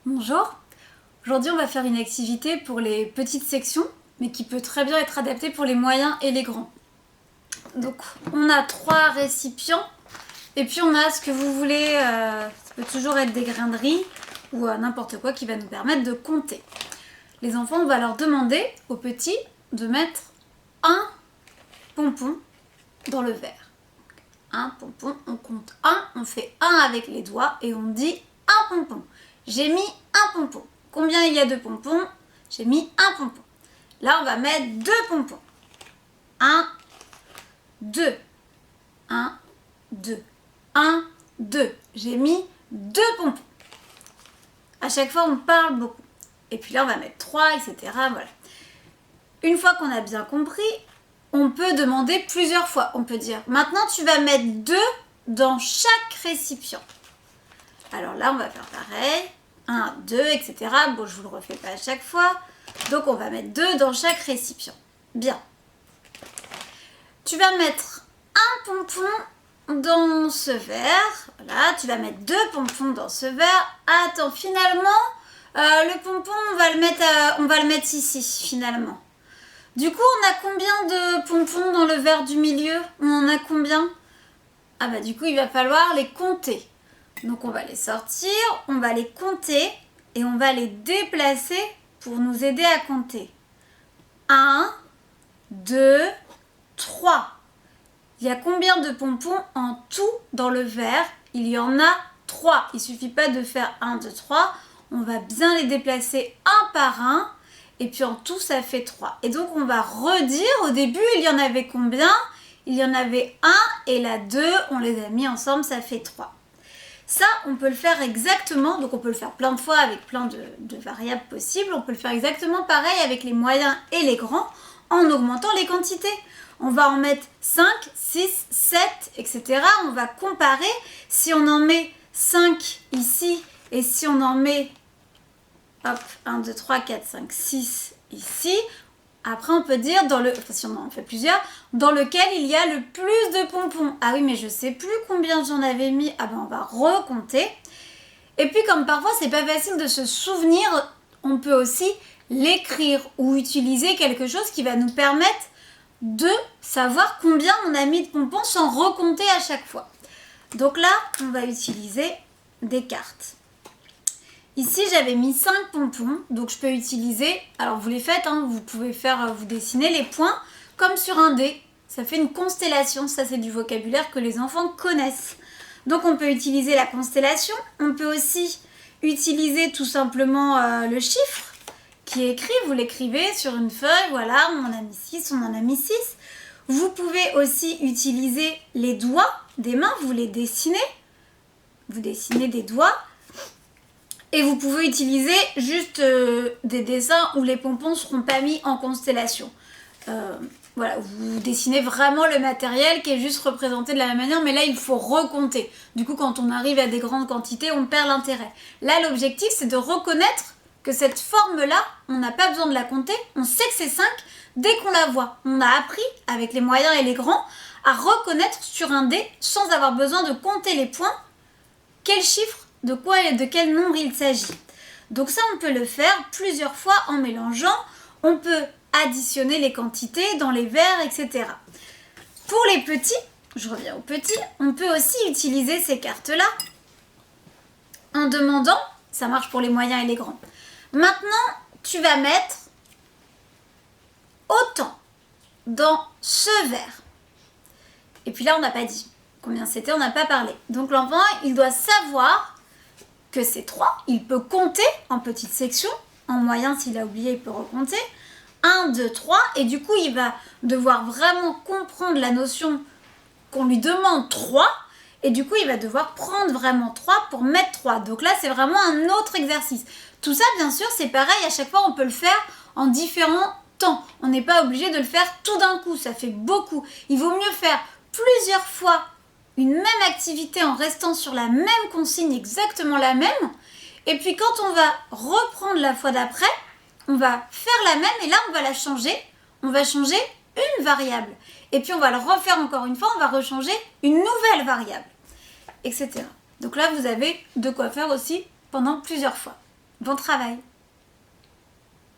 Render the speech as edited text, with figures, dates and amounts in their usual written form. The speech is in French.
Bonjour, aujourd'hui on va faire une activité pour les petites sections, mais qui peut très bien être adaptée pour les moyens et les grands. Donc on a 3 récipients, et puis on a ce que vous voulez, ça peut toujours être des grains de riz, ou n'importe quoi qui va nous permettre de compter. Les enfants, on va leur demander, aux petits, de mettre un pompon dans le verre. Un pompon, on compte un, on fait un avec les doigts, et on dit un pompon. J'ai mis un pompon. Combien il y a de pompons? J'ai mis un pompon. Là, on va mettre 2 pompons. 1, 2. 1, 2. 1, 2. J'ai mis 2 pompons. À chaque fois, on parle beaucoup. Et puis là, on va mettre 3, etc. Voilà. Une fois qu'on a bien compris, on peut demander plusieurs fois. On peut dire, maintenant, tu vas mettre 2 dans chaque récipient. Alors là, on va faire pareil. 1, 2, etc. Bon, je vous le refais pas à chaque fois. Donc, on va mettre 2 dans chaque récipient. Bien. Tu vas mettre un pompon dans ce verre. Voilà, tu vas mettre 2 pompons dans ce verre. Attends, finalement, le pompon, on va le mettre ici, finalement. Du coup, on a combien de pompons dans le verre du milieu? On en a combien? Ah bah, du coup, il va falloir les compter. Donc on va les sortir, on va les compter et on va les déplacer pour nous aider à compter. 1, 2, 3. Il y a combien de pompons en tout dans le verre? Il y en a 3. Il ne suffit pas de faire 1, 2, 3. On va bien les déplacer un par un. Et puis en tout, ça fait 3. Et donc on va redire, au début, il y en avait combien? Il y en avait 1 et là 2, on les a mis ensemble, ça fait 3. Ça, on peut le faire exactement, donc on peut le faire plein de fois avec plein de variables possibles. On peut le faire exactement pareil avec les moyens et les grands en augmentant les quantités. On va en mettre 5, 6, 7, etc. On va comparer. Si on en met 5 ici et si on en met, hop, 1, 2, 3, 4, 5, 6 ici, après, on peut dire, si on en fait plusieurs, dans lequel il y a le plus de pompons. Ah oui, mais je ne sais plus combien j'en avais mis. Ah ben, on va recompter. Et puis, comme parfois, c'est pas facile de se souvenir, on peut aussi l'écrire ou utiliser quelque chose qui va nous permettre de savoir combien on a mis de pompons sans recompter à chaque fois. Donc là, on va utiliser des cartes. Ici, j'avais mis 5 pompons, donc je peux utiliser, alors vous les faites, hein, vous pouvez vous dessiner les points comme sur un dé. Ça fait une constellation, ça c'est du vocabulaire que les enfants connaissent. Donc on peut utiliser la constellation, on peut aussi utiliser tout simplement le chiffre qui est écrit, vous l'écrivez sur une feuille, voilà, on en a mis 6, on en a mis 6. Vous pouvez aussi utiliser les doigts des mains, vous les dessinez, vous dessinez des doigts. Et vous pouvez utiliser juste des dessins où les pompons ne seront pas mis en constellation. Voilà, vous dessinez vraiment le matériel qui est juste représenté de la même manière, mais là il faut recompter. Du coup, quand on arrive à des grandes quantités, on perd l'intérêt. Là, l'objectif, c'est de reconnaître que cette forme-là, on n'a pas besoin de la compter, on sait que c'est 5 dès qu'on la voit. On a appris, avec les moyens et les grands, à reconnaître sur un dé, sans avoir besoin de compter les points, quel chiffre, de quoi et de quel nombre il s'agit. Donc ça, on peut le faire plusieurs fois en mélangeant. On peut additionner les quantités dans les verres, etc. Pour les petits, je reviens aux petits, on peut aussi utiliser ces cartes-là en demandant, ça marche pour les moyens et les grands. Maintenant, tu vas mettre autant dans ce verre. Et puis là, on n'a pas dit combien c'était, on n'a pas parlé. Donc l'enfant, il doit savoir que c'est 3, il peut compter en petites sections, en moyen s'il a oublié il peut recompter, 1, 2, 3, et du coup il va devoir vraiment comprendre la notion qu'on lui demande 3, et du coup il va devoir prendre vraiment 3 pour mettre 3, donc là c'est vraiment un autre exercice. Tout ça bien sûr c'est pareil, à chaque fois on peut le faire en différents temps, on n'est pas obligé de le faire tout d'un coup, ça fait beaucoup, il vaut mieux faire plusieurs fois une même activité en restant sur la même consigne, exactement la même. Et puis quand on va reprendre la fois d'après, on va faire la même et là on va la changer. On va changer une variable. Et puis on va le refaire encore une fois, on va rechanger une nouvelle variable, etc. Donc là vous avez de quoi faire aussi pendant plusieurs fois. Bon travail!